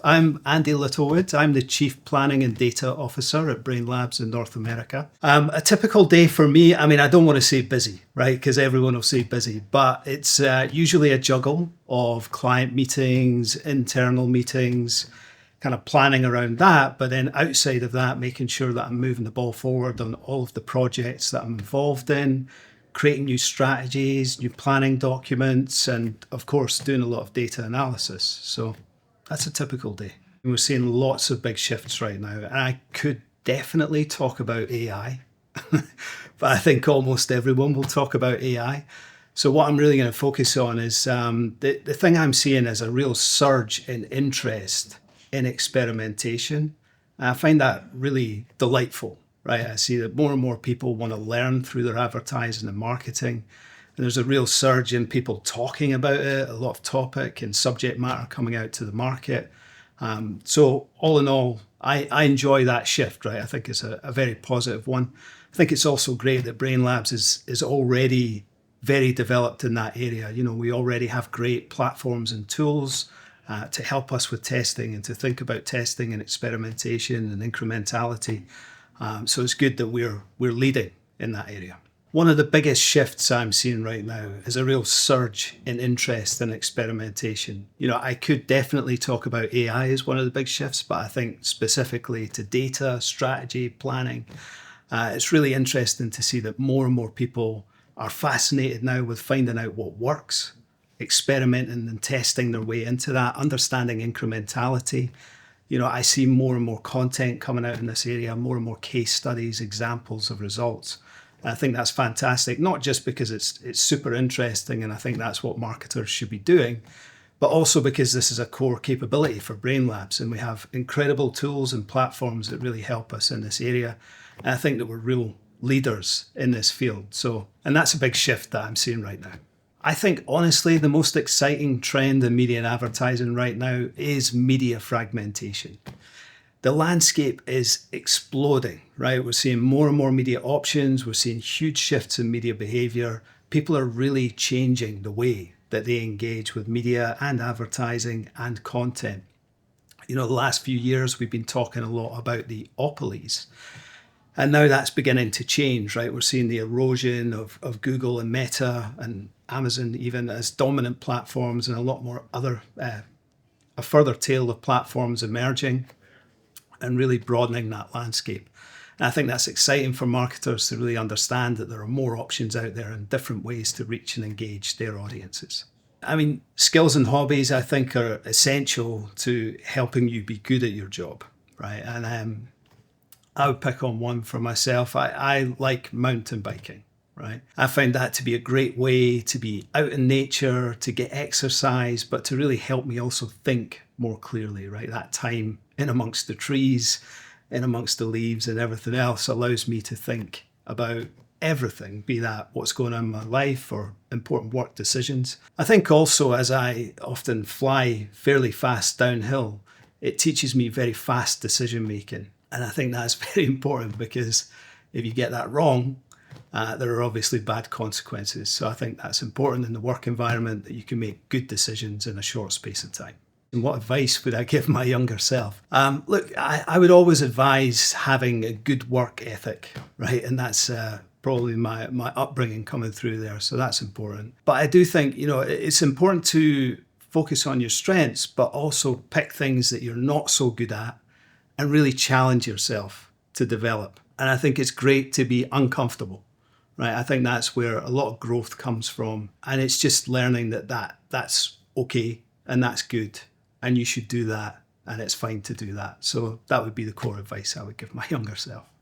I'm Andy Littlewood. I'm the Chief Planning and Data Officer at Brainlabs in North America. A typical day for me, I don't want to say busy, right? Because everyone will say busy, but it's usually a juggle of client meetings, internal meetings, kind of planning around that. But then outside of that, making sure that I'm moving the ball forward on all of the projects that I'm involved in, creating new strategies, new planning documents, and of course, doing a lot of data analysis. So that's a typical day. We're seeing lots of big shifts right now. And I could definitely talk about AI, but I think almost everyone will talk about AI. So what I'm really going to focus on is the thing I'm seeing is a real surge in interest in experimentation. And I find that really delightful, right? I see that more and more people want to learn through their advertising and marketing. And there's a real surge in people talking about it, a lot of topic and subject matter coming out to the market. So all in all, I enjoy that shift, right? I think it's a very positive one. I think it's also great that Brainlabs is already very developed in that area. You know, we already have great platforms and tools to help us with testing and to think about testing and experimentation and incrementality. So it's good that we're leading in that area. One of the biggest shifts I'm seeing right now is a real surge in interest in experimentation. You know, I could definitely talk about AI as one of the big shifts, but I think specifically to data, strategy, planning, it's really interesting to see that more and more people are fascinated now with finding out what works, experimenting and testing their way into that, understanding incrementality. You know, I see more and more content coming out in this area, more and more case studies, examples of results. I think that's fantastic, not just because it's super interesting and I think that's what marketers should be doing, but also because this is a core capability for Brainlabs and we have incredible tools and platforms that really help us in this area. And I think that we're real leaders in this field. And that's a big shift that I'm seeing right now. I think, honestly, the most exciting trend in media and advertising right now is media fragmentation. The landscape is exploding, right? We're seeing more and more media options. We're seeing huge shifts in media behavior. People are really changing the way that they engage with media and advertising and content. You know, the last few years, we've been talking a lot about the opolies. And now that's beginning to change, right? We're seeing the erosion of Google and Meta and Amazon even as dominant platforms and a lot more a further tail of platforms emerging and really broadening that landscape. And I think that's exciting for marketers to really understand that there are more options out there and different ways to reach and engage their audiences. I mean, skills and hobbies, I think, are essential to helping you be good at your job, right? And I would pick on one for myself. I like mountain biking, right? I find that to be a great way to be out in nature, to get exercise, but to really help me also think more clearly, right? That time in amongst the trees, in amongst the leaves and everything else allows me to think about everything, be that what's going on in my life or important work decisions. I think also as I often fly fairly fast downhill, it teaches me very fast decision making. And I think that's very important because if you get that wrong, there are obviously bad consequences. So I think that's important in the work environment that you can make good decisions in a short space of time. And what advice would I give my younger self? Look, I would always advise having a good work ethic, right? And that's probably my upbringing coming through there. So that's important. But I do think, you know, it's important to focus on your strengths, but also pick things that you're not so good at and really challenge yourself to develop. And I think it's great to be uncomfortable, right? I think that's where a lot of growth comes from. And it's just learning that's okay and that's good. And you should do that. And it's fine to do that. So that would be the core advice I would give my younger self.